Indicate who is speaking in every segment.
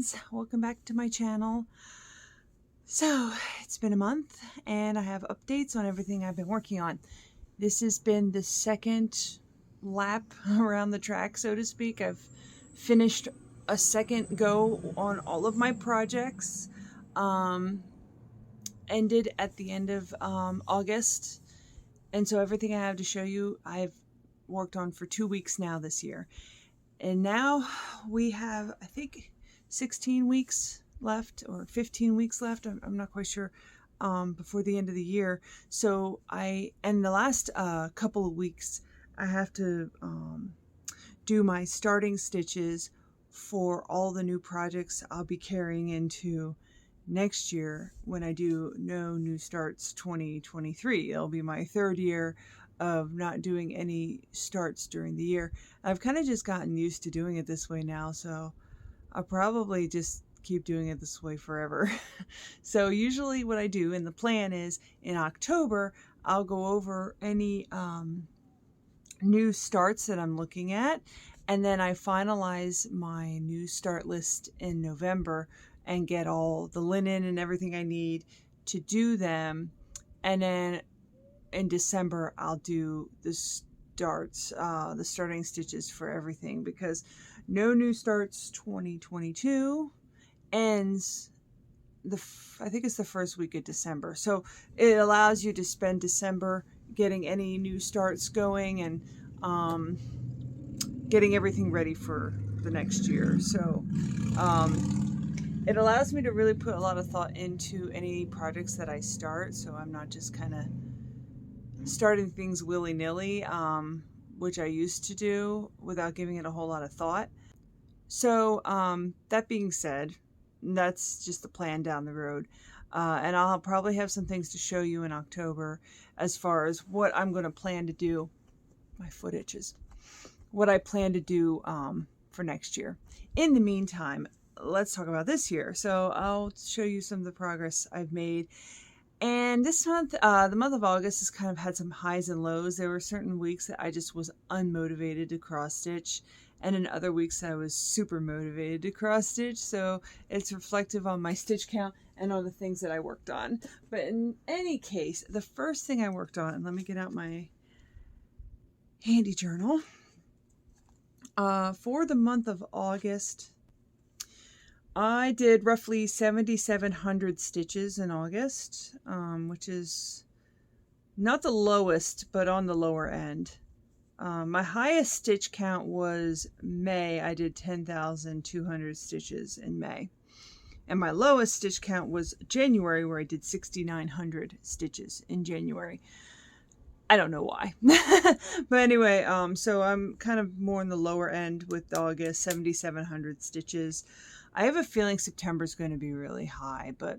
Speaker 1: friends, welcome back to my channel. So it's been a month and I have updates on everything I've been working on. This has been the second lap around the track, so to speak. I've finished a second go on all of my projects. Ended at the end of August, and so everything I have to show you I've worked on for 2 weeks now this year. And now we have, I think, 16 weeks left or 15 weeks left. I'm not quite sure, before the end of the year. So in the last couple of weeks, I have to do my starting stitches for all the new projects I'll be carrying into next year when I do No New Starts 2023. It'll be my third year of not doing any starts during the year. I've kind of just gotten used to doing it this way now, so I'll probably just keep doing it this way forever. So usually what I do, and the plan is in October, I'll go over any new starts that I'm looking at, and then I finalize my new start list in November and get all the linen and everything I need to do them. And then in December, I'll do the starting stitches for everything, because No New Starts 2022 ends I think it's the first week of December. So it allows you to spend December getting any new starts going and getting everything ready for the next year. So it allows me to really put a lot of thought into any projects that I start, so I'm not just kind of starting things willy-nilly, which I used to do without giving it a whole lot of thought. So that being said, that's just the plan down the road. And I'll probably have some things to show you in October as far as what I'm going to plan to do. My foot itches. What I plan to do for next year. In the meantime, let's talk about this year. So I'll show you some of the progress I've made. And this month, the month of August, has kind of had some highs and lows. There were certain weeks that I just was unmotivated to cross stitch, and in other weeks I was super motivated to cross stitch. So it's reflective on my stitch count and on the things that I worked on. But in any case, the first thing I worked on, and let me get out my handy journal, for the month of August, I did roughly 7,700 stitches in August, which is not the lowest, but on the lower end. My highest stitch count was May. I did 10,200 stitches in May. And my lowest stitch count was January, where I did 6,900 stitches in January. I don't know why. But anyway, so I'm kind of more on the lower end with August, 7,700 stitches. I have a feeling September is going to be really high, but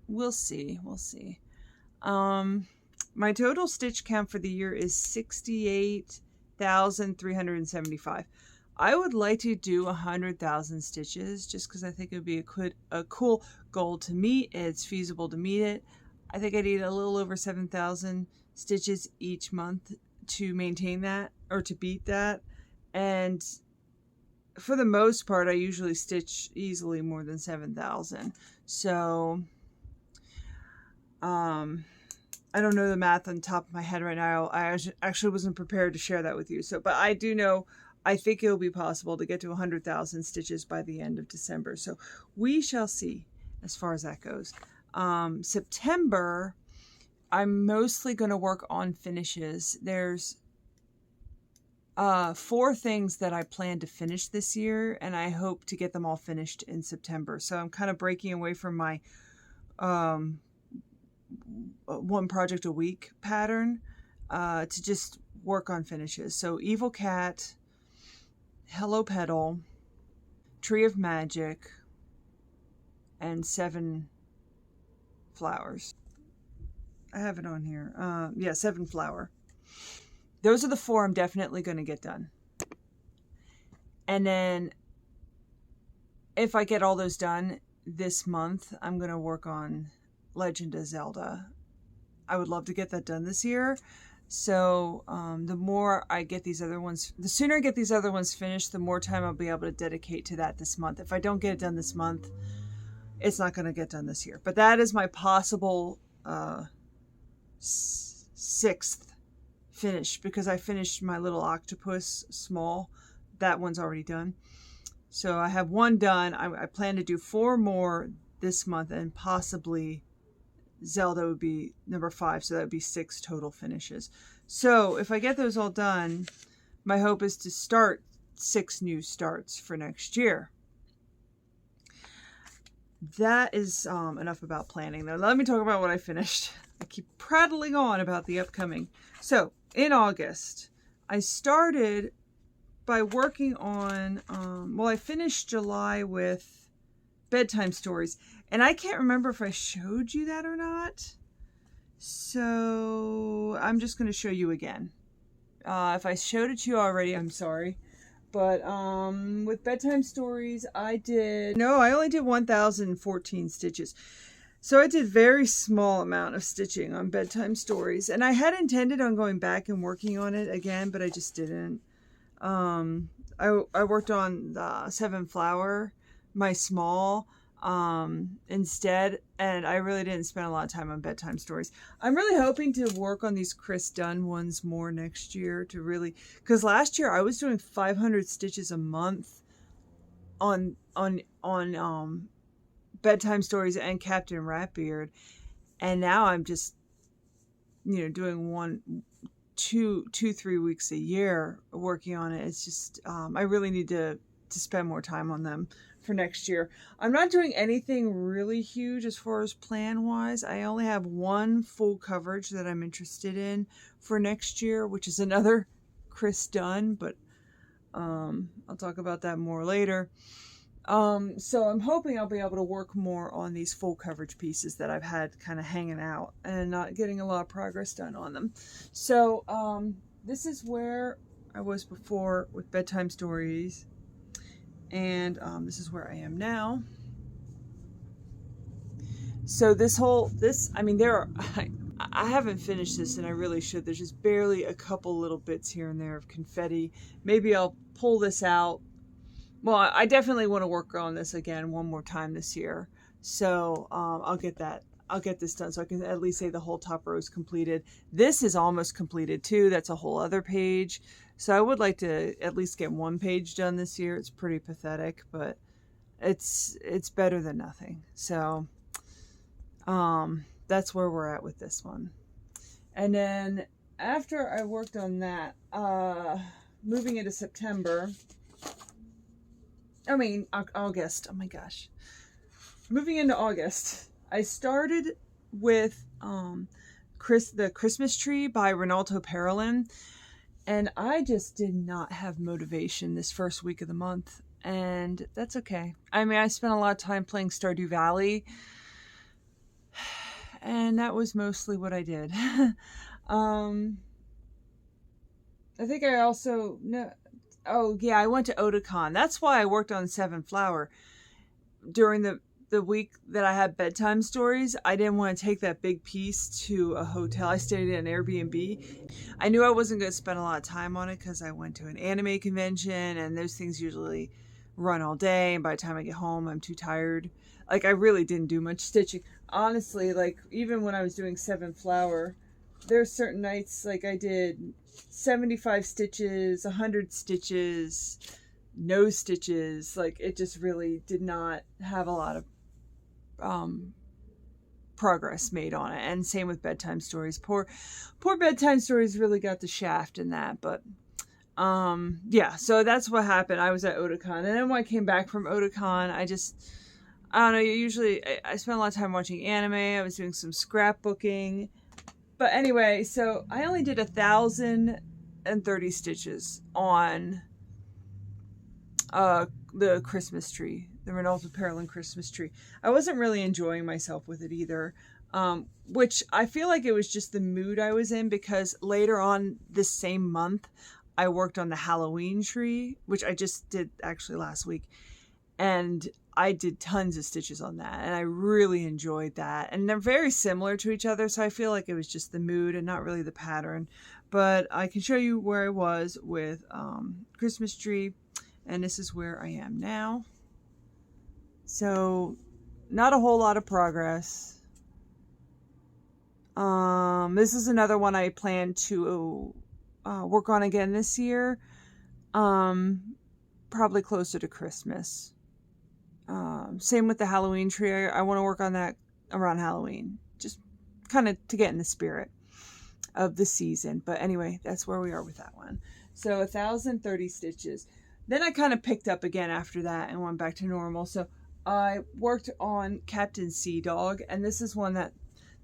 Speaker 1: we'll see. We'll see. My total stitch count for the year is 68,375. I would like to do 100,000 stitches just because I think it would be a cool goal to meet. It's feasible to meet it. I think I need a little over 7,000 stitches each month to maintain that or to beat that. And for the most part, I usually stitch easily more than 7,000. So, I don't know the math on top of my head right now. I actually wasn't prepared to share that with you. So, but I do know, I think it will be possible to get to 100,000 stitches by the end of December. So we shall see as far as that goes. September, I'm mostly going to work on finishes. There's 4 things that I plan to finish this year, and I hope to get them all finished in September. So I'm kind of breaking away from my one project a week pattern to just work on finishes. So Evil Cat, Hello Petal, Tree of Magic, and 7 flowers. I have it on here. Yeah, 7 flower. Those are the 4 I'm definitely going to get done. And then if I get all those done this month, I'm going to work on Legend of Zelda. I would love to get that done this year. So the more I get these other ones, the sooner I get these other ones finished, the more time I'll be able to dedicate to that this month. If I don't get it done this month, it's not going to get done this year. But that is my possible sixth finish, because I finished my little octopus small. That one's already done. So I have one done. I plan to do 4 more this month, and possibly Zelda would be number 5, so that would be 6 total finishes. So if I get those all done, my hope is to start 6 new starts for next year. That is enough about planning. Now let me talk about what I finished. I keep prattling on about the upcoming. So in August, I started by working on, I finished July with Bedtime Stories. And I can't remember if I showed you that or not. So I'm just going to show you again. If I showed it to you already, I'm sorry. But with Bedtime Stories, I only did 1,014 stitches. So I did very small amount of stitching on Bedtime Stories. And I had intended on going back and working on it again, but I just didn't. I worked on the 7 Flower, my small, instead, and I really didn't spend a lot of time on Bedtime Stories. I'm really hoping to work on these Chris Dunn ones more next year, to really, because last year I was doing 500 stitches a month on Bedtime Stories and Captain Ratbeard, and now I'm just doing 2-3 weeks a year working on it. It's just I really need to spend more time on them for next year. I'm not doing anything really huge as far as plan wise. I only have 1 full coverage that I'm interested in for next year, which is another Chris Dunn, but I'll talk about that more later. So I'm hoping I'll be able to work more on these full coverage pieces that I've had kind of hanging out and not getting a lot of progress done on them. So this is where I was before with Bedtime Stories. And this is where I am now. So I haven't finished this, and I really should. There's just barely a couple little bits here and there of confetti. Maybe I'll pull this out. Well, I definitely want to work on this again one more time this year. So I'll get this done, so I can at least say the whole top row is completed. This is almost completed too. That's a whole other page. So I would like to at least get 1 page done this year. It's pretty pathetic, but it's better than nothing. So that's where we're at with this one. And then after I worked on that, moving into August. Oh my gosh. Moving into August, I started with the Christmas Tree by Ronaldo Perelin. And I just did not have motivation this first week of the month. And that's okay. I spent a lot of time playing Stardew Valley. And that was mostly what I did. I think I also... I went to Otakon. That's why I worked on 7 Flower. During the week that I had Bedtime Stories, I didn't want to take that big piece to a hotel. I stayed at an Airbnb. I knew I wasn't going to spend a lot of time on it because I went to an anime convention, and those things usually run all day, and by the time I get home, I'm too tired. I really didn't do much stitching. Honestly, even when I was doing 7 Flower, there's certain nights, I did 75 stitches, 100 stitches, no stitches. It just really did not have a lot of progress made on it. And same with Bedtime Stories. Poor Bedtime Stories really got the shaft in that. But so that's what happened. I was at Otakon, and then when I came back from Otakon, I don't know, usually I spent a lot of time watching anime. I was doing some scrapbooking. But anyway, so I only did 1,030 stitches on the Christmas tree, the Ronaldo Perelin Christmas tree. I wasn't really enjoying myself with it either, which I feel like it was just the mood I was in, because later on this same month, I worked on the Halloween tree, which I just did actually last week. And I did tons of stitches on that, and I really enjoyed that. And they're very similar to each other, so I feel like it was just the mood and not really the pattern. But I can show you where I was with Christmas tree, and this is where I am now. So not a whole lot of progress. This is another one I plan to work on again this year. Probably closer to Christmas. Same with the Halloween tree. I want to work on that around Halloween, just kind of to get in the spirit of the season. But anyway, that's where we are with that one. So 1,030 stitches. Then I kind of picked up again after that and went back to normal. So I worked on Captain Sea Dog, and this is one that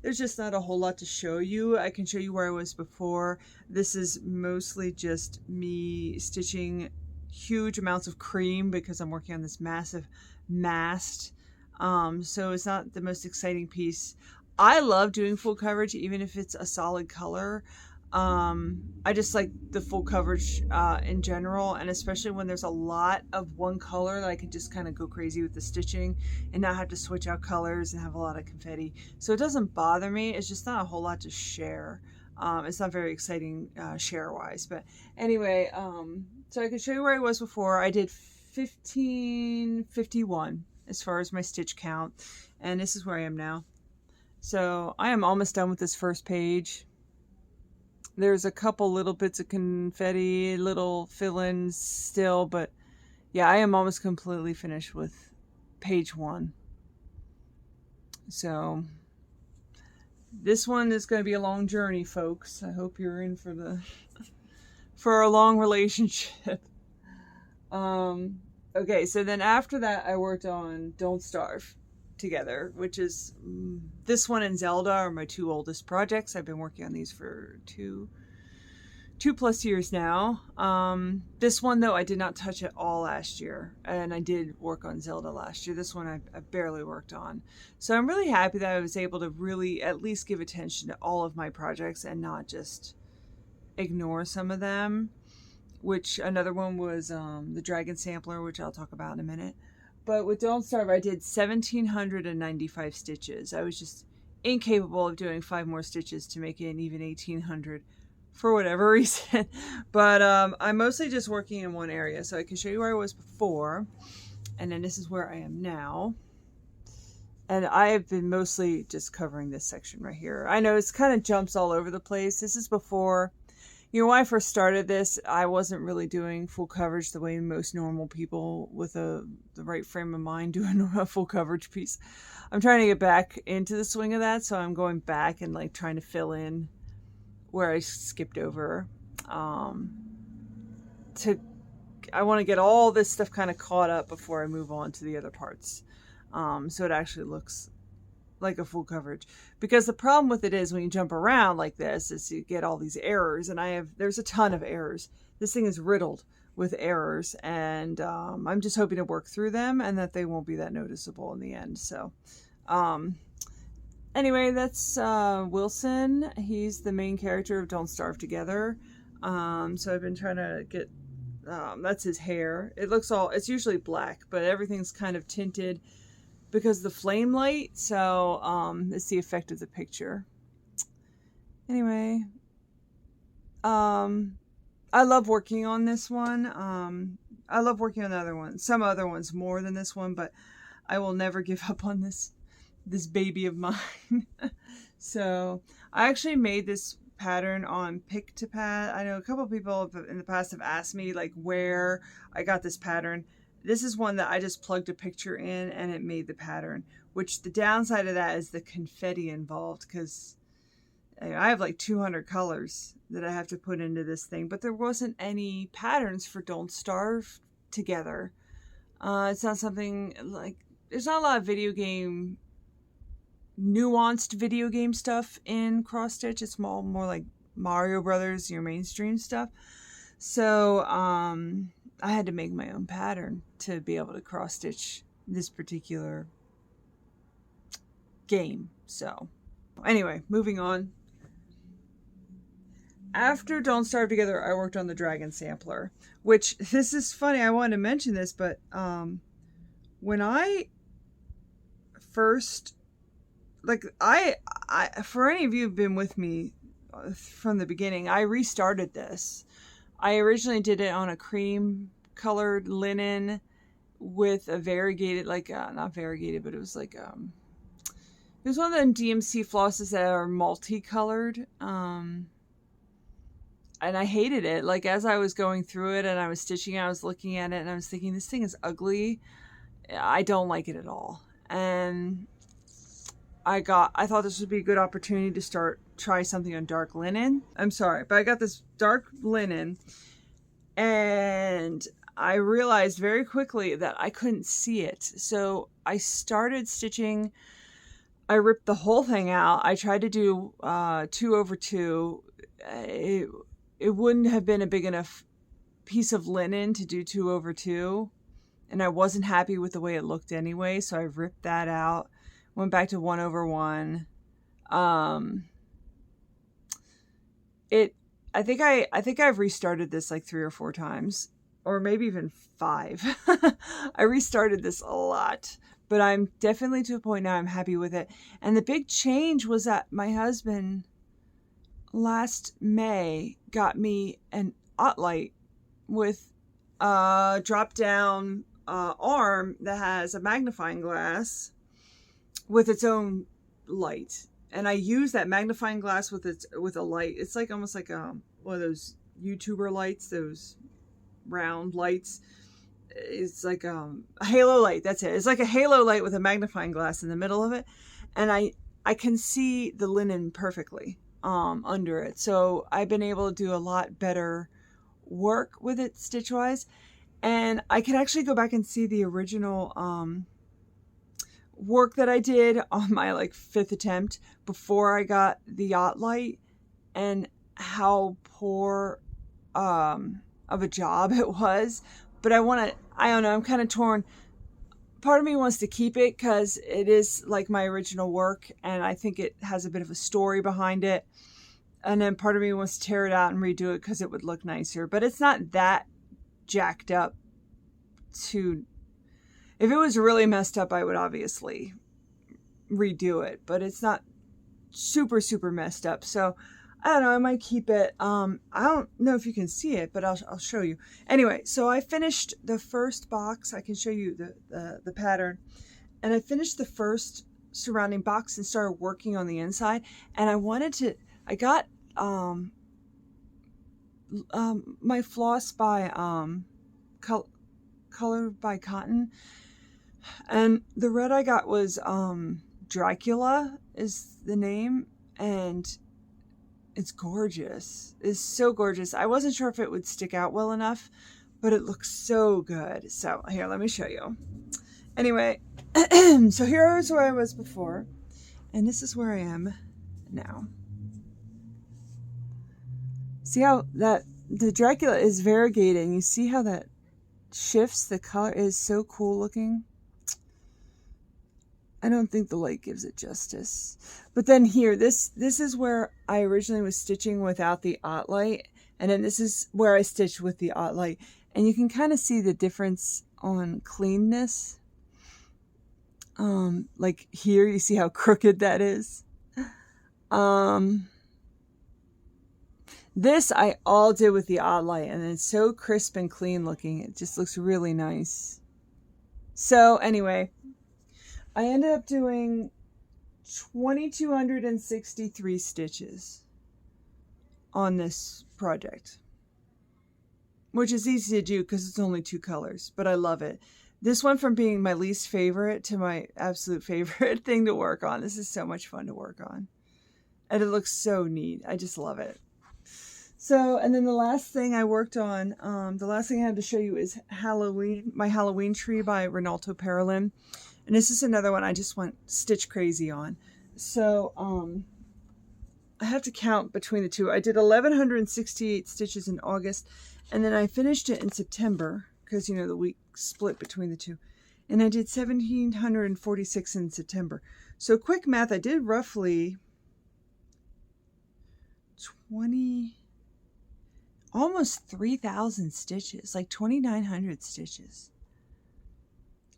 Speaker 1: there's just not a whole lot to show you. I can show you where I was before. This is mostly just me stitching huge amounts of cream because I'm working on this massive mast. So it's not the most exciting piece. I love doing full coverage, even if it's a solid color. I just like the full coverage in general, and especially when there's a lot of one color that I can just kind of go crazy with the stitching and not have to switch out colors and have a lot of confetti. So it doesn't bother me. It's just not a whole lot to share. It's not very exciting share wise, but anyway, so I can show you where I was before. I did 1551 as far as my stitch count, and this is where I am now. So I am almost done with this first page. There's a couple little bits of confetti, little fill-ins still, but yeah, I am almost completely finished with page 1. So this one is going to be a long journey, folks. I hope you're in for a long relationship. Okay, so then after that, I worked on Don't Starve together, which is this one and Zelda are my 2 oldest projects. I've been working on these for two plus years now. This one though I did not touch at all last year, and I did work on Zelda last year. This one I barely worked on. So I'm really happy that I was able to really at least give attention to all of my projects and not just ignore some of them, which another one was the Dragon Sampler, which I'll talk about in a minute. But with Don't Starve, I did 1,795 stitches. I was just incapable of doing 5 more stitches to make it an even 1,800 for whatever reason. But I'm mostly just working in one area. So I can show you where I was before. And then this is where I am now. And I have been mostly just covering this section right here. I know it's kind of jumps all over the place. This is before... You know, when I first started this, I wasn't really doing full coverage the way most normal people with the right frame of mind do a full coverage piece. I'm trying to get back into the swing of that, so I'm going back and like trying to fill in where I skipped over. I want to get all this stuff kind of caught up before I move on to the other parts, so it actually looks like a full coverage. Because the problem with it is when you jump around like this is you get all these errors, and there's a ton of errors. This thing is riddled with errors, and I'm just hoping to work through them and that they won't be that noticeable in the end. So anyway, that's Wilson. He's the main character of Don't Starve Together. So I've been trying to get that's his hair. It's usually black, but everything's kind of tinted because of the flame light, so it's the effect of the picture. Anyway, I love working on this one. I love working on the other ones, some other ones more than this one, but I will never give up on this baby of mine. So I actually made this pattern on Pick-to-Pad. I know a couple of people in the past have asked me like where I got this pattern. This is one that I just plugged a picture in and it made the pattern, which the downside of that is the confetti involved, because I have like 200 colors that I have to put into this thing, but there wasn't any patterns for Don't Starve Together. It's not something like, there's not a lot of nuanced video game stuff in cross stitch. It's more like Mario Brothers, your mainstream stuff. So I had to make my own pattern to be able to cross stitch this particular game. So anyway, moving on. After Don't Starve Together, I worked on the Dragon Sampler, which, this is funny, I wanted to mention this, but when I first, like, I for any of you who've been with me from the beginning, I restarted this. I originally did it on a cream colored linen with a variegated, like, not variegated, but it was like, it was one of them DMC flosses that are multicolored. And I hated it. Like, as I was going through it and I was stitching, I was looking at it and I was thinking, this thing is ugly. I don't like it at all. And I thought this would be a good opportunity to try something on dark linen. I'm sorry, but I got this dark linen and I realized very quickly that I couldn't see it. So I started stitching. I ripped the whole thing out. I tried to do 2/2. It wouldn't have been a big enough piece of linen to do 2/2. And I wasn't happy with the way it looked anyway. So I ripped that out. Went back to 1/1. I think I've restarted this like 3 or 4 times, or maybe even 5. I restarted this a lot, but I'm definitely to a point now I'm happy with it. And the big change was that my husband last May got me an Ottlight with a drop down arm that has a magnifying glass with its own light. And I use that magnifying glass with a light. It's like almost like one of those YouTuber lights, those round lights. It's like a halo light. That's it. It's like a halo light with a magnifying glass in the middle of it. And I can see the linen perfectly under it. So I've been able to do a lot better work with it stitch wise. And I can actually go back and see the original work that I did on my like 5th attempt before I got the Ottlight, and how poor of a job it was. But I don't know, I'm kind of torn. Part of me wants to keep it because it is like my original work and I think it has a bit of a story behind it. And then part of me wants to tear it out and redo it because it would look nicer. But it's not that jacked up to... If it was really messed up, I would obviously redo it. But it's not super, super messed up. So, I don't know. I might keep it. I don't know if you can see it, but I'll show you. Anyway, so I finished the first box. I can show you the pattern. And I finished the first surrounding box and started working on the inside. And I got my floss by Color by Cotton. And the red I got was Dracula is the name, and it's gorgeous. It's so gorgeous. I wasn't sure if it would stick out well enough, but it looks so good. So here, let me show you. Anyway, so here's where I was before, and this is where I am now. See how the Dracula is variegated, and you see how that shifts? The color is so cool looking. I don't think the light gives it justice. But then here, this is where I originally was stitching without the Ottlight. And then this is where I stitched with the Ottlight. And you can kind of see the difference on cleanness. Like here, you see how crooked that is. This I all did with the Ottlight. And it's so crisp and clean looking. It just looks really nice. So anyway... I ended up doing 2,263 stitches on this project, which is easy to do because it's only 2 colors, but I love it. This went from being my least favorite to my absolute favorite thing to work on. This is so much fun to work on, and it looks so neat. I just love it. So, and then the last thing I worked on, the last thing I had to show you is my Halloween tree by Ronaldo Parolin. And this is another one I just went stitch crazy on. So, I have to count between the two. I did 1,168 stitches in August, and then I finished it in September, because, you know, the week split between the two. And I did 1,746 in September. So, quick math, I did roughly almost 3,000 stitches, like 2,900 stitches.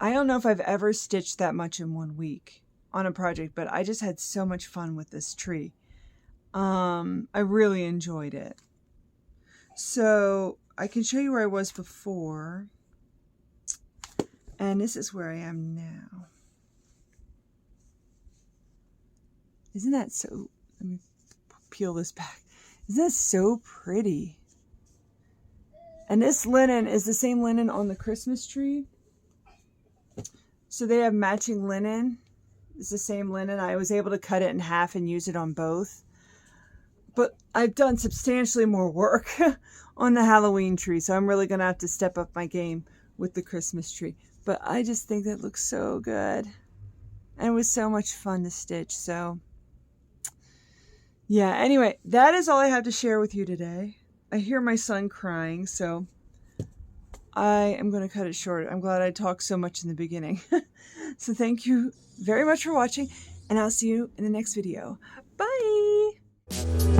Speaker 1: I don't know if I've ever stitched that much in 1 week on a project, but I just had so much fun with this tree. I really enjoyed it. So I can show you where I was before, and this is where I am now. Isn't that so? Let me peel this back. Isn't that so pretty? And this linen is the same linen on the Christmas tree. So they have matching linen. It's the same linen. I was able to cut it in half and use it on both. But I've done substantially more work on the Halloween tree, so I'm really going to have to step up my game with the Christmas tree. But I just think that looks so good. And it was so much fun to stitch. So, yeah, anyway, that is all I have to share with you today. I hear my son crying, so I am going to cut it short. I'm glad I talked so much in the beginning. So thank you very much for watching, and I'll see you in the next video. Bye!